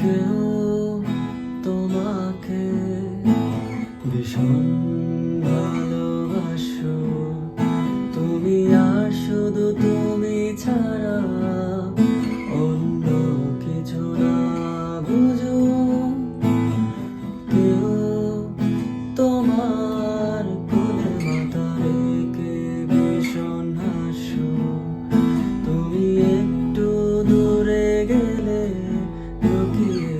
কেউ তোমাকে ভীষণ ভালোবাসো তুমি, আর শুধু তুমি ছাড়া অন্য কিছু না বুঝো। কেউ তোমার কোলে মাথা রেখে ভীষণ হাসো তুমি, একটু দূরে গেলে লুকিয়ে